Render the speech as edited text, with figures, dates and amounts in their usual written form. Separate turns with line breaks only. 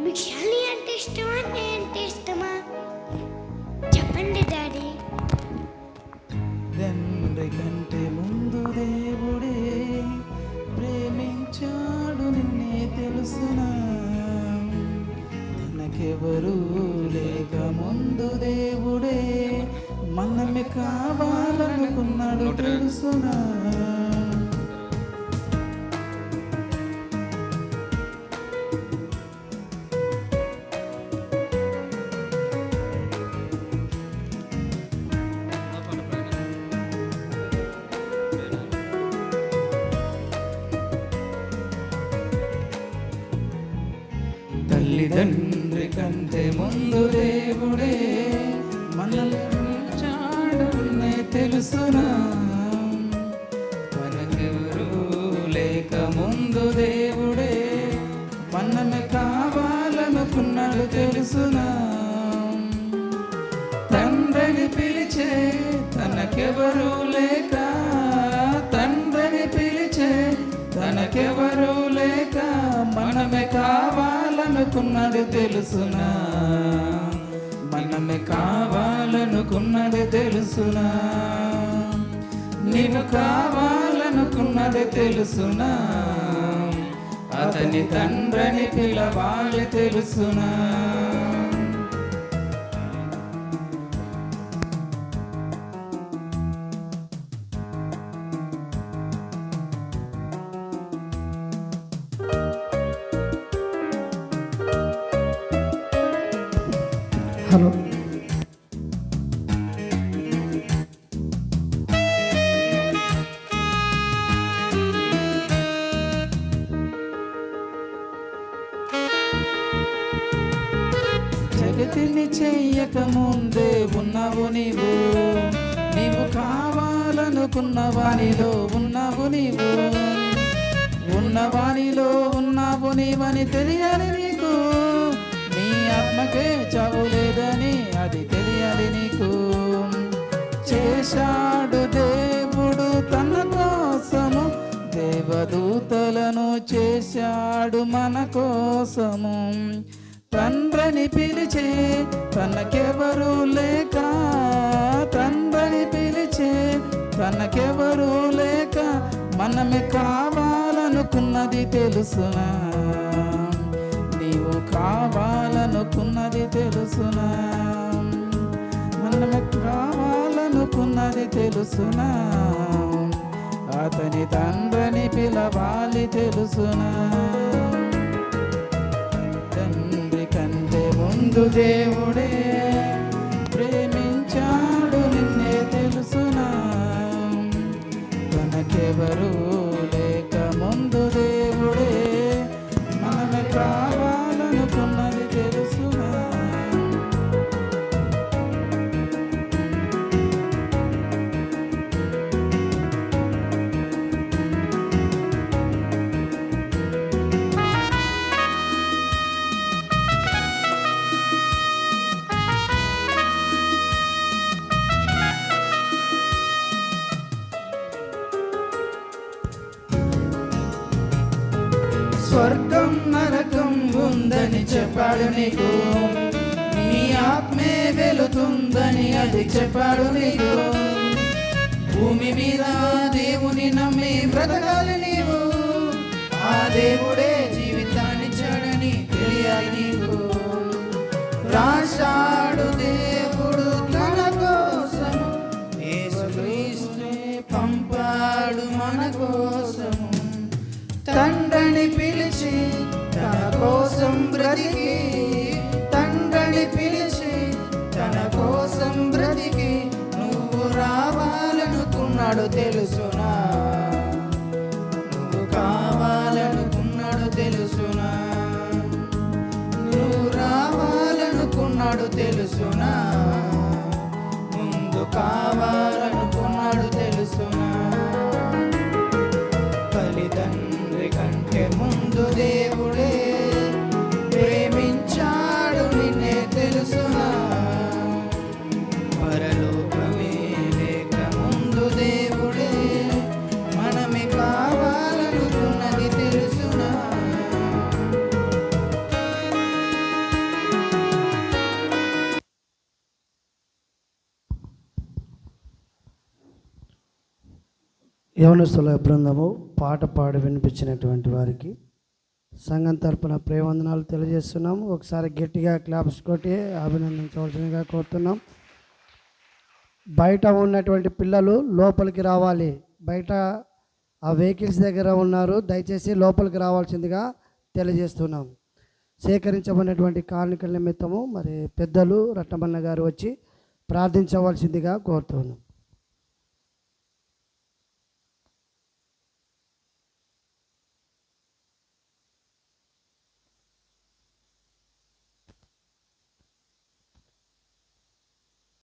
మీకు శాలిని అంటే ఇష్టమా, నేను అంటే ఇష్టమా? చెప్పండి డాడీ.
తండ్రి కంటే ముందు దేవుడే ప్రేమించాడు నిన్నే తెలుసునా, తనకెవరు లేక ముందు దేవుడే మనమే కావాలనుకున్నాడు తెలుసునా. తల్లిదండ్రి కంటే ముందు దేవుడే మనల్ని చాడనే తెలుసునా, మనకెవరు లేక ముందు దేవుడే మనమే కావాలనుకున్నాడు తెలుసునా. తండ్రిని పిలిచే తనకెవరు లేక, తండ్రిని పిలిచే తనకెవరు లేక మనమే కావాలనుకున్నది తెలుసునా, మనమే కావాలనుకున్నది తెలుసునా, నేను కావాలనుకున్నది తెలుసునా, అతని తండ్రిని పిలవాలి తెలుసునా.
హలో,
జగతిని చెయ్యక ముందే ఉన్నావు నీవు, నీవు కావాలనుకున్న వానిలో ఉన్నావు నీవు, ఉన్నవానిలో ఉన్నావు నీవని తెలియాలి నీకు, నీ ఆత్మకే చావు లేదని అది తెలియాలి నీకు. చేశాడు దేవుడు తన కోసము, దేవదూతలను చేశాడు మన కోసము, తండ్రిని పిలిచే తనకెవరు లేక, తండ్రిని పిలిచే తనకెవరు లేక మనమే కావాలనుకున్నది తెలుసునా, నీవు కావాలనుకున్నది తెలుసునా, మనమే కావాలనుకున్నది తెలుసునా, అతని తండ్రిని పిలవాలి తెలుసునా. తండ్రి కంటే ముందు దేవుడే ప్రేమించాడు నిన్నే తెలుసునా, తనకెవరు లేక ముందు దేవుడే మనమే కావాలనుకున్నది తెలుసునా. స్వర్గం నరకం ఉందని చెప్పాడు నీకు, నీ ఆత్మే వెళుతుందని అది చెప్పాడు నీకు, భూమి మీద దేవుని నమ్మి బ్రతకాలి నీవు, ఆ దేవుడే జీవితాన్ని ఇచ్చాడని తెలియాలి నీకు. రాశాడు దేవుడు తన కోసము, యేసుక్రీస్తునే పంపాడు మన కోసము, తండ్రిని పిలిచి తన కోసం బ్రతికి, తండ్రిని పిలిచి తన కోసం బ్రతికి నువ్వు రావాలనుకున్నాడు తెలుసునా, నువ్వు కావాలనుకున్నాడు తెలుసునా, నువ్వు రావాలనుకున్నాడు తెలుసునా, ముందు కావాలనుకున్నాడు తెలుసునా. తల్లిదండ్రి కంటే ముందు దేవుడే ప్రేమించాడు నిన్నే తెలుసునా, పరలోకమే లేక ముందు దేవుడే మనమే కావాలనుకున్నది తెలుసునా.
యవనస్తుల బృందము పాట పాడి వినిపించినటువంటి వారికి సంఘం తరపున ప్రేమందనాలు తెలియజేస్తున్నాము. ఒకసారి గట్టిగా క్లాప్స్ కొట్టి అభినందించవలసిందిగా కోరుతున్నాం. బయట ఉన్నటువంటి పిల్లలు లోపలికి రావాలి. బయట ఆ వెహికల్స్ దగ్గర ఉన్నారు, దయచేసి లోపలికి రావాల్సిందిగా తెలియజేస్తున్నాం. సేకరించబడినటువంటి కానుకల నిమిత్తము మరి పెద్దలు రట్టమన్న గారు వచ్చి ప్రార్థించవలసిందిగా కోరుతున్నాం.